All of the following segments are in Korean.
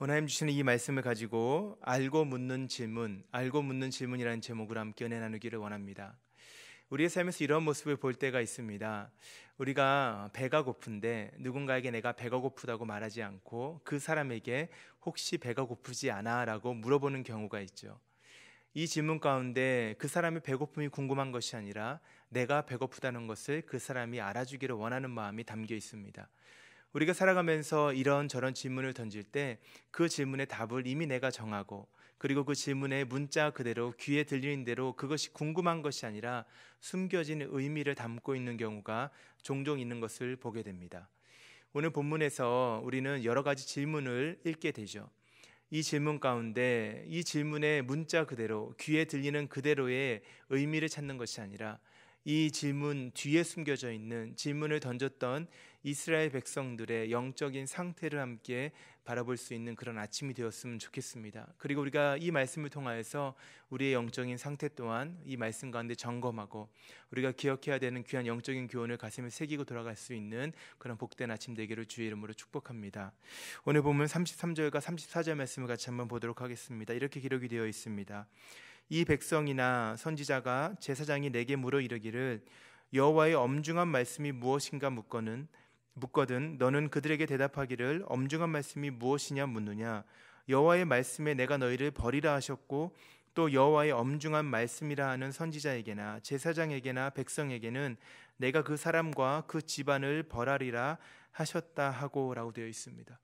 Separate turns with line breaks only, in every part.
하나님 주시는 이 말씀을 가지고 알고 묻는 질문이라는 제목으로 함께 은혜 나누기를 원합니다. 우리의 삶에서 이런 모습을 볼 때가 있습니다. 우리가 배가 고픈데 누군가에게 내가 배가 고프다고 말하지 않고 그 사람에게 혹시 배가 고프지 않아? 라고 물어보는 경우가 있죠. 이 질문 가운데 그 사람의 배고픔이 궁금한 것이 아니라 내가 배고프다는 것을 그 사람이 알아주기를 원하는 마음이 담겨 있습니다. 우리가 살아가면서 이런저런 질문을 던질 때 그 질문의 답을 이미 내가 정하고, 그리고 그 질문의 문자 그대로 귀에 들리는 대로 그것이 궁금한 것이 아니라 숨겨진 의미를 담고 있는 경우가 종종 있는 것을 보게 됩니다. 오늘 본문에서 우리는 여러 가지 질문을 읽게 되죠. 이 질문 가운데 이 질문의 문자 그대로 귀에 들리는 그대로의 의미를 찾는 것이 아니라 이 질문 뒤에 숨겨져 있는, 질문을 던졌던 이스라엘 백성들의 영적인 상태를 함께 바라볼 수 있는 그런 아침이 되었으면 좋겠습니다. 그리고 우리가 이 말씀을 통하여서 우리의 영적인 상태 또한 이 말씀 가운데 점검하고 우리가 기억해야 되는 귀한 영적인 교훈을 가슴에 새기고 돌아갈 수 있는 그런 복된 아침 되기를 주의 이름으로 축복합니다. 오늘 보면 33절과 34절 말씀을 같이 한번 보도록 하겠습니다. 이렇게 기록이 되어 있습니다. 이 백성이나 선지자가 제사장이 내게 물어 이르기를 여호와의 엄중한 말씀이 무엇인가 묻거든 너는 그들에게 대답하기를 엄중한 말씀이 무엇이냐 묻느냐. 여호와의 말씀에 내가 너희를 버리라 하셨고 또 여호와의 엄중한 말씀이라 하는 선지자에게나 제사장에게나 백성에게는 내가 그 사람과 그 집안을 벌하리라 하셨다 하고 라고 되어 있습니다.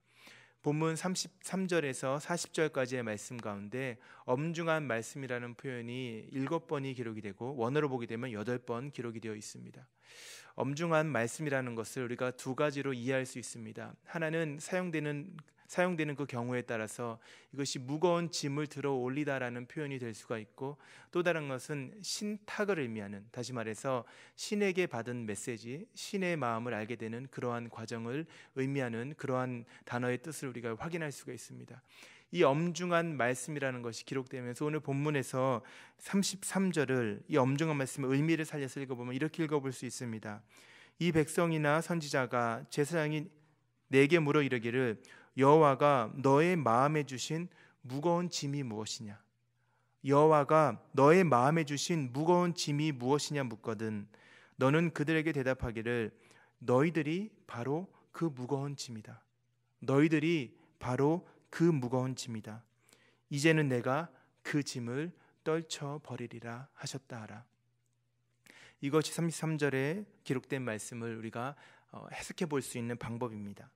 본문 33절에서 40절까지의 말씀 가운데 엄중한 말씀이라는 표현이 7번이 기록이 되고 원어로 보게 되면 8번 기록이 되어 있습니다. 엄중한 말씀이라는 것을 우리가 두 가지로 이해할 수 있습니다. 하나는 사용되는 그 경우에 따라서 이것이 무거운 짐을 들어 올리다라는 표현이 될 수가 있고, 또 다른 것은 신탁을 의미하는, 다시 말해서 신에게 받은 메시지, 신의 마음을 알게 되는 그러한 과정을 의미하는 그러한 단어의 뜻을 우리가 확인할 수가 있습니다. 이 엄중한 말씀이라는 것이 기록되면서 오늘 본문에서 33절을 이 엄중한 말씀의 의미를 살려서 읽어보면 이렇게 읽어볼 수 있습니다. 이 백성이나 선지자가 제사장이 내게 물어 이르기를 여호와가 너의 마음에 주신 무거운 짐이 무엇이냐. 여호와가 너의 마음에 주신 무거운 짐이 무엇이냐 묻거든 너는 그들에게 대답하기를 너희들이 바로 그 무거운 짐이다. 너희들이 바로 그 무거운 짐이다. 이제는 내가 그 짐을 떨쳐 버리리라 하셨다 하라. 이것이 33절에 기록된 말씀을 우리가 해석해 볼 수 있는 방법입니다.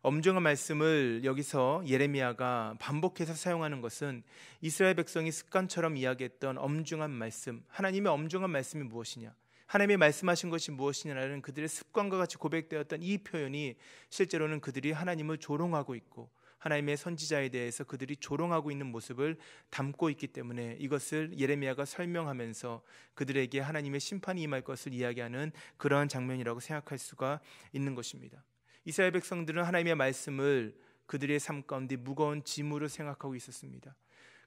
엄중한 말씀을 여기서 예레미야가 반복해서 사용하는 것은 이스라엘 백성이 습관처럼 이야기했던 엄중한 말씀, 하나님의 엄중한 말씀이 무엇이냐, 하나님이 말씀하신 것이 무엇이냐라는 그들의 습관과 같이 고백되었던 이 표현이 실제로는 그들이 하나님을 조롱하고 있고 하나님의 선지자에 대해서 그들이 조롱하고 있는 모습을 담고 있기 때문에 이것을 예레미야가 설명하면서 그들에게 하나님의 심판이 임할 것을 이야기하는 그러한 장면이라고 생각할 수가 있는 것입니다. 이스라엘 백성들은 하나님의 말씀을 그들의 삶 가운데 무거운 짐으로 생각하고 있었습니다.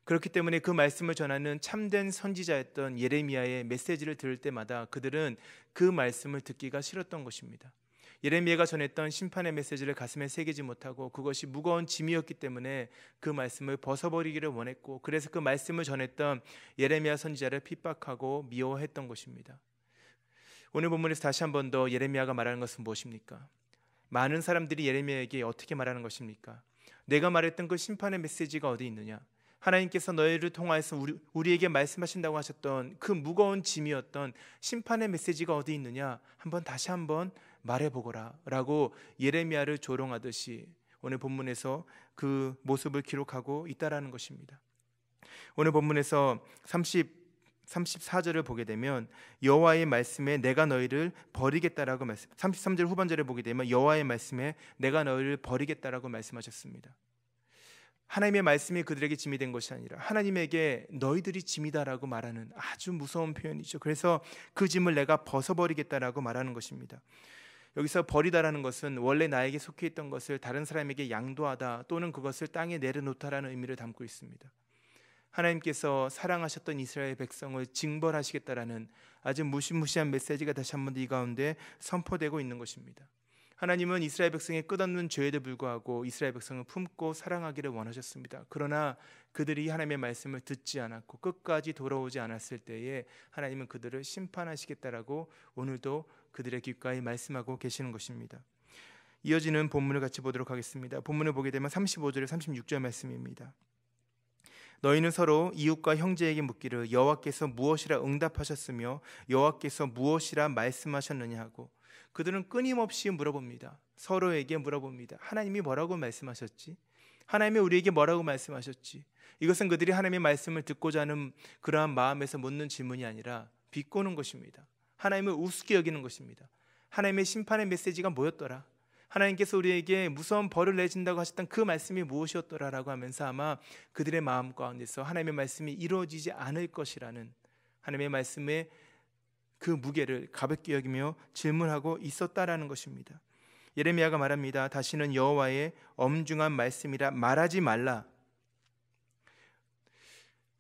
그렇기 때문에 그 말씀을 전하는 참된 선지자였던 예레미야의 메시지를 들을 때마다 그들은 그 말씀을 듣기가 싫었던 것입니다. 예레미야가 전했던 심판의 메시지를 가슴에 새기지 못하고 그것이 무거운 짐이었기 때문에 그 말씀을 벗어버리기를 원했고, 그래서 그 말씀을 전했던 예레미야 선지자를 핍박하고 미워했던 것입니다. 오늘 본문에서 다시 한 번 더 예레미야가 말하는 것은 무엇입니까? 많은 사람들이 예레미야에게 어떻게 말하는 것입니까? 내가 말했던 그 심판의 메시지가 어디 있느냐? 하나님께서 너희를 통하여서 우리에게 말씀하신다고 하셨던 그 무거운 짐이었던 심판의 메시지가 어디 있느냐? 다시 한번 말해보거라 라고 예레미야를 조롱하듯이 오늘 본문에서 그 모습을 기록하고 있다라는 것입니다. 오늘 본문에서 34절을 보게 되면 여호와의 말씀에 내가 너희를 버리겠다라고 33절 후반절에 보게 되면 여호와의 말씀에 내가 너희를 버리겠다라고 말씀하셨습니다. 하나님의 말씀이 그들에게 짐이 된 것이 아니라 하나님에게 너희들이 짐이다라고 말하는 아주 무서운 표현이죠. 그래서 그 짐을 내가 벗어버리겠다라고 말하는 것입니다. 여기서 버리다라는 것은 원래 나에게 속해 있던 것을 다른 사람에게 양도하다 또는 그것을 땅에 내려놓다라는 의미를 담고 있습니다. 하나님께서 사랑하셨던 이스라엘 백성을 징벌하시겠다라는 아주 무시무시한 메시지가 다시 한번 이 가운데 선포되고 있는 것입니다. 하나님은 이스라엘 백성의 끝없는 죄에도 불구하고 이스라엘 백성을 품고 사랑하기를 원하셨습니다. 그러나 그들이 하나님의 말씀을 듣지 않았고 끝까지 돌아오지 않았을 때에 하나님은 그들을 심판하시겠다라고 오늘도 그들의 귓가에 말씀하고 계시는 것입니다. 이어지는 본문을 같이 보도록 하겠습니다. 본문을 보게 되면 35절 36절 말씀입니다. 너희는 서로 이웃과 형제에게 묻기를 여호와께서 무엇이라 응답하셨으며 여호와께서 무엇이라 말씀하셨느냐 하고, 그들은 끊임없이 물어봅니다. 서로에게 물어봅니다. 하나님이 뭐라고 말씀하셨지? 하나님이 우리에게 뭐라고 말씀하셨지? 이것은 그들이 하나님의 말씀을 듣고자 하는 그러한 마음에서 묻는 질문이 아니라 비꼬는 것입니다. 하나님을 우습게 여기는 것입니다. 하나님의 심판의 메시지가 뭐였더라? 하나님께서 우리에게 무서운 벌을 내준다고 하셨던 그 말씀이 무엇이었더라라고 하면서 아마 그들의 마음 가운데서 하나님의 말씀이 이루어지지 않을 것이라는 하나님의 말씀의 그 무게를 가볍게 여기며 질문하고 있었다라는 것입니다. 예레미야가 말합니다. 다시는 여호와의 엄중한 말씀이라 말하지 말라.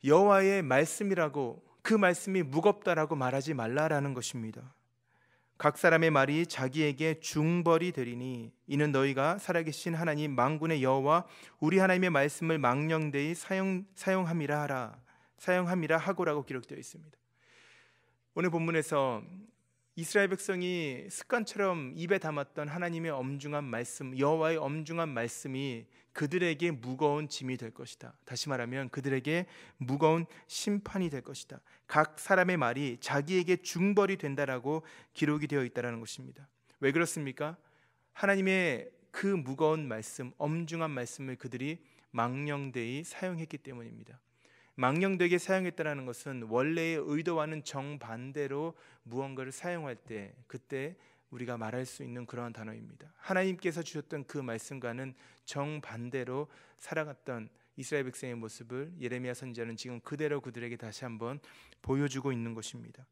여호와의 말씀이라고, 그 말씀이 무겁다라고 말하지 말라라는 것입니다. 각 사람의 말이 자기에게 중벌이 되리니 이는 너희가 살아계신 하나님 만군의 여호와 우리 하나님의 말씀을 망령되이 사용함이라 하고라고 기록되어 있습니다. 오늘 본문에서 이스라엘 백성이 습관처럼 입에 담았던 하나님의 엄중한 말씀, 여호와의 엄중한 말씀이 그들에게 무거운 짐이 될 것이다. 다시 말하면 그들에게 무거운 심판이 될 것이다. 각 사람의 말이 자기에게 중벌이 된다라고 기록이 되어 있다는 것입니다. 왜 그렇습니까? 하나님의 그 무거운 말씀, 엄중한 말씀을 그들이 망령되이 사용했기 때문입니다. 망령되게 사용했다는 것은 원래의 의도와는 정반대로 무언가를 사용할 때, 그때 우리가 말할 수 있는 그러한 단어입니다. 하나님께서 주셨던 그 말씀과는 정반대로 살아갔던 이스라엘 백성의 모습을 예레미야 선지자는 지금 그대로 그들에게 다시 한번 보여주고 있는 것입니다.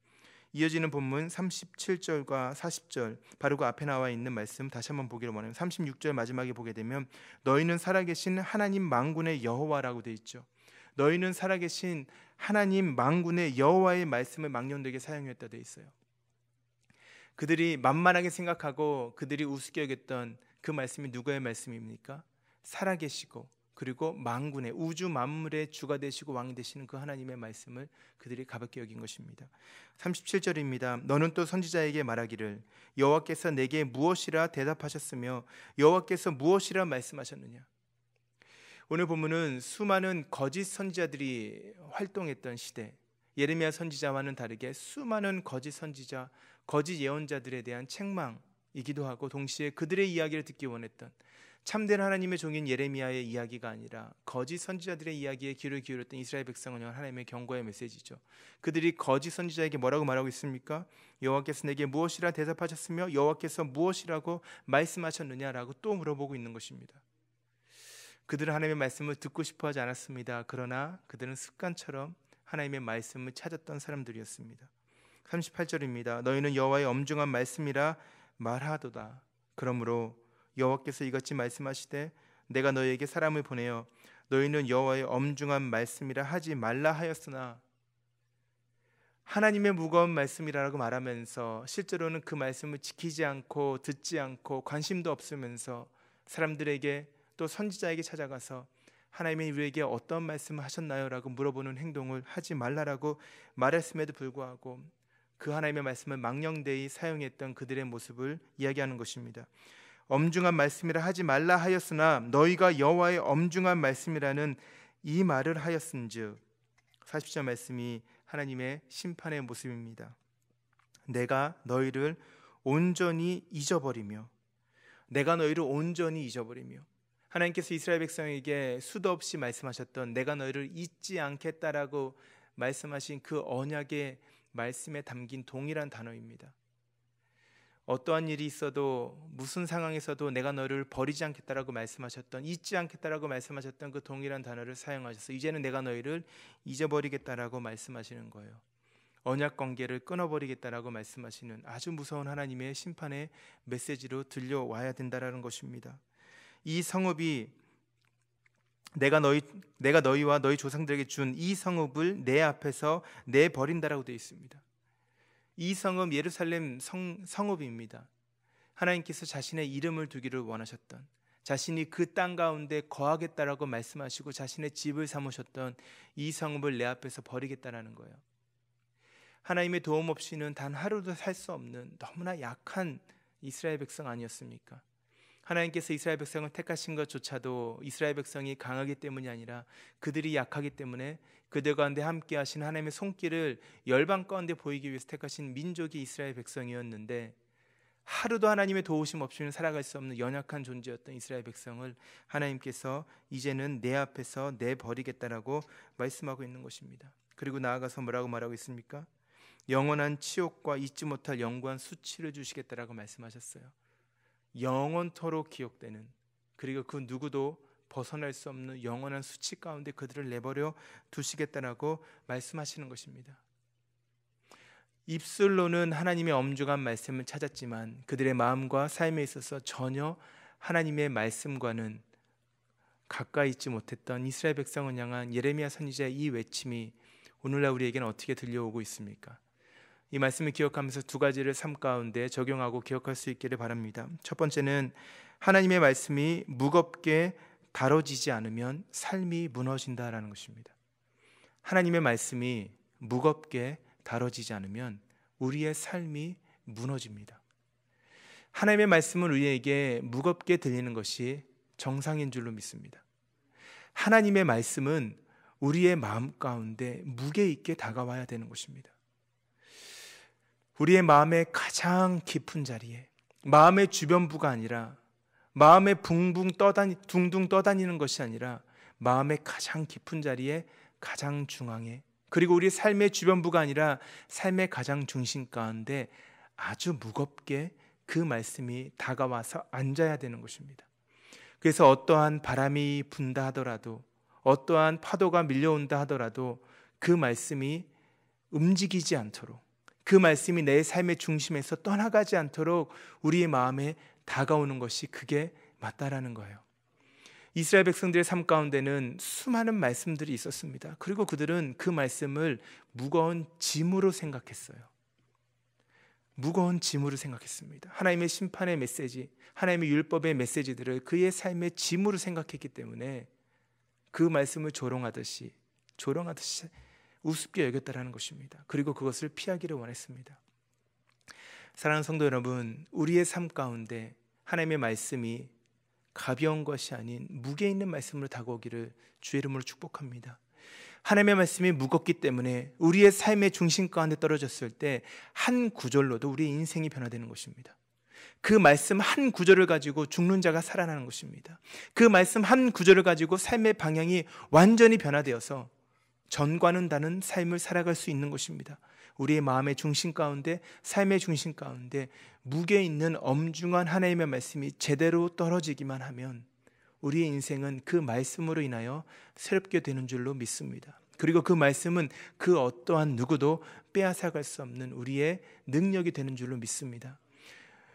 이어지는 본문 37절과 40절, 바로 그 앞에 나와 있는 말씀 다시 한번 보기를 원해요. 36절 마지막에 보게 되면 너희는 살아계신 하나님 만군의 여호와라고 되어 있죠. 너희는 살아계신 하나님 만군의 여호와의 말씀을 망령되게 사용했다 되어 있어요. 그들이 만만하게 생각하고 그들이 우습게 여겼던 그 말씀이 누구의 말씀입니까? 살아계시고 그리고 만군의, 우주 만물의 주가 되시고 왕이 되시는 그 하나님의 말씀을 그들이 가볍게 여긴 것입니다. 37절입니다. 너는 또 선지자에게 말하기를 여호와께서 내게 무엇이라 대답하셨으며 여호와께서 무엇이라 말씀하셨느냐. 오늘 본문은 수많은 거짓 선지자들이 활동했던 시대, 예레미야 선지자와는 다르게 수많은 거짓 선지자, 거짓 예언자들에 대한 책망이기도 하고 동시에 그들의 이야기를 듣기 원했던, 참된 하나님의 종인 예레미야의 이야기가 아니라 거짓 선지자들의 이야기에 귀를 기울였던 이스라엘 백성은 하나님의 경고의 메시지죠. 그들이 거짓 선지자에게 뭐라고 말하고 있습니까? 여호와께서 내게 무엇이라 대답하셨으며 여호와께서 무엇이라고 말씀하셨느냐라고 또 물어보고 있는 것입니다. 그들은 하나님의 말씀을 듣고 싶어 하지 않았습니다. 그러나 그들은 습관처럼 하나님의 말씀을 찾았던 사람들이었습니다. 38절입니다. 너희는 여호와의 엄중한 말씀이라 말하도다. 그러므로 여호와께서 이같이 말씀하시되 내가 너희에게 사람을 보내어 너희는 여호와의 엄중한 말씀이라 하지 말라 하였으나, 하나님의 무거운 말씀이라고 말하면서 실제로는 그 말씀을 지키지 않고 듣지 않고 관심도 없으면서 사람들에게 또 선지자에게 찾아가서 하나님이 우리에게 어떤 말씀을 하셨나요? 라고 물어보는 행동을 하지 말라라고 말했음에도 불구하고 그 하나님의 말씀을 망령되이 사용했던 그들의 모습을 이야기하는 것입니다. 엄중한 말씀이라 하지 말라 하였으나 너희가 여호와의 엄중한 말씀이라는 이 말을 하였은즉, 40절 말씀이 하나님의 심판의 모습입니다. 내가 너희를 온전히 잊어버리며, 내가 너희를 온전히 잊어버리며, 하나님께서 이스라엘 백성에게 수도 없이 말씀하셨던 내가 너희를 잊지 않겠다라고 말씀하신 그 언약의 말씀에 담긴 동일한 단어입니다. 어떠한 일이 있어도 무슨 상황에서도 내가 너를 버리지 않겠다라고 말씀하셨던, 잊지 않겠다라고 말씀하셨던 그 동일한 단어를 사용하셔서 이제는 내가 너희를 잊어버리겠다라고 말씀하시는 거예요. 언약 관계를 끊어버리겠다라고 말씀하시는 아주 무서운 하나님의 심판의 메시지로 들려와야 된다라는 것입니다. 이 성읍이 내가 너희와 너희 조상들에게 준 이 성읍을 내 앞에서 내버린다라고 되어 있습니다. 이 성읍 예루살렘 성읍입니다. 하나님께서 자신의 이름을 두기를 원하셨던, 자신이 그 땅 가운데 거하겠다라고 말씀하시고 자신의 집을 삼으셨던 이 성읍을 내 앞에서 버리겠다라는 거예요. 하나님의 도움 없이는 단 하루도 살 수 없는 너무나 약한 이스라엘 백성 아니었습니까? 하나님께서 이스라엘 백성을 택하신 것조차도 이스라엘 백성이 강하기 때문이 아니라 그들이 약하기 때문에 그들 가운데 함께 하신 하나님의 손길을 열방 가운데 보이기 위해서 택하신 민족이 이스라엘 백성이었는데, 하루도 하나님의 도우심 없이는 살아갈 수 없는 연약한 존재였던 이스라엘 백성을 하나님께서 이제는 내 앞에서 내버리겠다라고 말씀하고 있는 것입니다. 그리고 나아가서 뭐라고 말하고 있습니까? 영원한 치욕과 잊지 못할 영구한 수치를 주시겠다라고 말씀하셨어요. 영원토록 기억되는, 그리고 그 누구도 벗어날 수 없는 영원한 수치 가운데 그들을 내버려 두시겠다라고 말씀하시는 것입니다. 입술로는 하나님의 엄중한 말씀을 찾았지만 그들의 마음과 삶에 있어서 전혀 하나님의 말씀과는 가까이 있지 못했던 이스라엘 백성을 향한 예레미야 선지자의 이 외침이 오늘날 우리에게는 어떻게 들려오고 있습니까? 이 말씀을 기억하면서 두 가지를 삶 가운데 적용하고 기억할 수 있기를 바랍니다. 첫 번째는 하나님의 말씀이 무겁게 다뤄지지 않으면 삶이 무너진다라는 것입니다. 하나님의 말씀이 무겁게 다뤄지지 않으면 우리의 삶이 무너집니다. 하나님의 말씀은 우리에게 무겁게 들리는 것이 정상인 줄로 믿습니다. 하나님의 말씀은 우리의 마음 가운데 무게 있게 다가와야 되는 것입니다. 우리의 마음의 가장 깊은 자리에, 마음의 주변부가 아니라, 마음의 둥둥 떠다니는 것이 아니라 마음의 가장 깊은 자리에, 가장 중앙에, 그리고 우리 삶의 주변부가 아니라 삶의 가장 중심 가운데 아주 무겁게 그 말씀이 다가와서 앉아야 되는 것입니다. 그래서 어떠한 바람이 분다 하더라도, 어떠한 파도가 밀려온다 하더라도 그 말씀이 움직이지 않도록, 그 말씀이 내 삶의 중심에서 떠나가지 않도록 우리의 마음에 다가오는 것이 그게 맞다라는 거예요. 이스라엘 백성들의 삶 가운데는 수많은 말씀들이 있었습니다. 그리고 그들은 그 말씀을 무거운 짐으로 생각했어요. 무거운 짐으로 생각했습니다. 하나님의 심판의 메시지, 하나님의 율법의 메시지들을 그의 삶의 짐으로 생각했기 때문에 그 말씀을 조롱하듯이 우습게 여겼다라는 것입니다. 그리고 그것을 피하기를 원했습니다. 사랑하는 성도 여러분, 우리의 삶 가운데 하나님의 말씀이 가벼운 것이 아닌 무게 있는 말씀으로 다가오기를 주의 이름으로 축복합니다. 하나님의 말씀이 무겁기 때문에 우리의 삶의 중심 가운데 떨어졌을 때 한 구절로도 우리의 인생이 변화되는 것입니다. 그 말씀 한 구절을 가지고 죽는 자가 살아나는 것입니다. 그 말씀 한 구절을 가지고 삶의 방향이 완전히 변화되어서 전과는 다른 삶을 살아갈 수 있는 것입니다. 우리의 마음의 중심 가운데, 삶의 중심 가운데 무게 있는 엄중한 하나님의 말씀이 제대로 떨어지기만 하면 우리의 인생은 그 말씀으로 인하여 새롭게 되는 줄로 믿습니다. 그리고 그 말씀은 그 어떠한 누구도 빼앗아갈 수 없는 우리의 능력이 되는 줄로 믿습니다.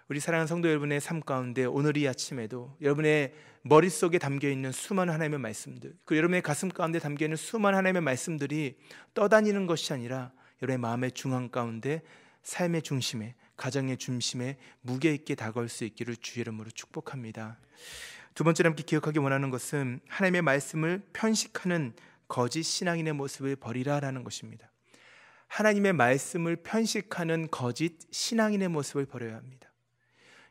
우리 사랑하는 성도 여러분의 삶 가운데 오늘 이 아침에도 여러분의 머릿속에 담겨있는 수많은 하나님의 말씀들, 그리고 여러분의 가슴 가운데 담겨있는 수많은 하나님의 말씀들이 떠다니는 것이 아니라 여러분의 마음의 중앙 가운데, 삶의 중심에, 가정의 중심에 무게 있게 다가올 수 있기를 주의 이름으로 축복합니다. 두 번째로 함께 기억하기 원하는 것은 하나님의 말씀을 편식하는 거짓 신앙인의 모습을 버리라라는 것입니다. 하나님의 말씀을 편식하는 거짓 신앙인의 모습을 버려야 합니다.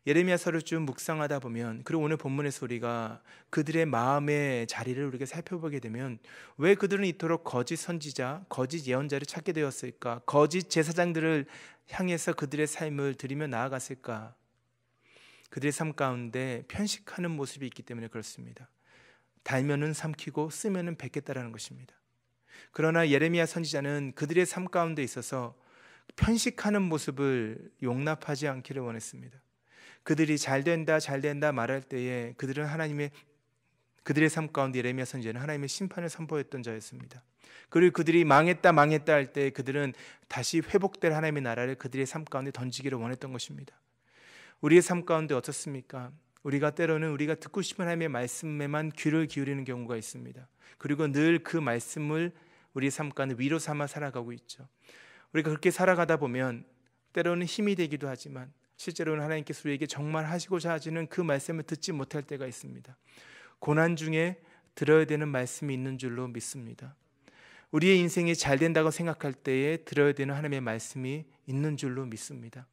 예레미야서를 쭉 묵상하다 보면, 그리고 오늘 본문에서 우리가 그들의 마음의 자리를 우리가 살펴보게 되면 왜 그들은 이토록 거짓 선지자, 거짓 예언자를 찾게 되었을까? 거짓 제사장들을 향해서 그들의 삶을 드리며 나아갔을까? 그들의 삶 가운데 편식하는 모습이 있기 때문에 그렇습니다. 달면은 삼키고 쓰면은 뱉겠다라는 것입니다. 그러나 예레미야 선지자는 그들의 삶 가운데 있어서 편식하는 모습을 용납하지 않기를 원했습니다. 그들이 잘 된다 말할 때에 그들의 삶 가운데 예레미야 선지자는 하나님의 심판을 선포했던 자였습니다. 그리고 그들이 망했다 할 때 그들은 다시 회복될 하나님의 나라를 그들의 삶 가운데 던지기를 원했던 것입니다. 우리의 삶 가운데 어떻습니까? 우리가 때로는 우리가 듣고 싶은 하나님의 말씀에만 귀를 기울이는 경우가 있습니다. 그리고 늘 그 말씀을 우리의 삶 가운데 위로 삼아 살아가고 있죠. 우리가 그렇게 살아가다 보면 때로는 힘이 되기도 하지만 실제로는 하나님께서 우리에게 정말 하시고자 하시는 그 말씀을 듣지 못할 때가 있습니다. 고난 중에 들어야 되는 말씀이 있는 줄로 믿습니다. 우리의 인생이 잘 된다고 생각할 때에 들어야 되는 하나님의 말씀이 있는 줄로 믿습니다.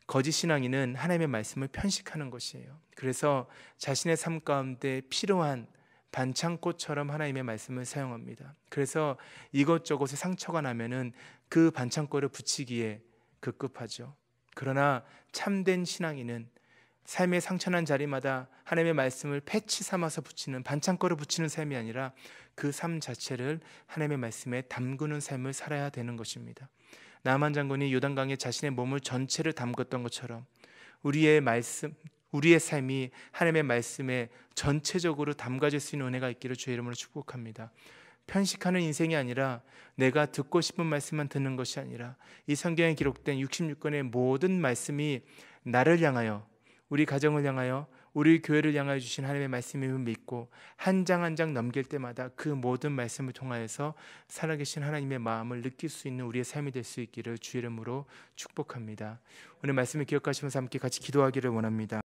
거짓 신앙인은 하나님의 말씀을 편식하는 것이에요. 그래서 자신의 삶 가운데 필요한 반창고처럼 하나님의 말씀을 사용합니다. 그래서 이것저것에 상처가 나면은 그 반창고를 붙이기에 급급하죠. 그러나 참된 신앙인은 삶의 상처난 자리마다 하나님의 말씀을 패치 삼아서 붙이는, 반창고를 붙이는 삶이 아니라 그 삶 자체를 하나님의 말씀에 담그는 삶을 살아야 되는 것입니다. 나만 장군이 요단강에 자신의 몸을 전체를 담궜던 것처럼 우리의 삶이 하나님의 말씀에 전체적으로 담가질 수 있는 은혜가 있기를 주의 이름으로 축복합니다. 편식하는 인생이 아니라 내가 듣고 싶은 말씀만 듣는 것이 아니라 이 성경에 기록된 66권의 모든 말씀이 나를 향하여, 우리 가정을 향하여, 우리 교회를 향하여 주신 하나님의 말씀임을 믿고 한 장 한 장 넘길 때마다 그 모든 말씀을 통하여서 살아계신 하나님의 마음을 느낄 수 있는 우리의 삶이 될 수 있기를 주의 이름으로 축복합니다. 오늘 말씀을 기억하시면서 함께 같이 기도하기를 원합니다.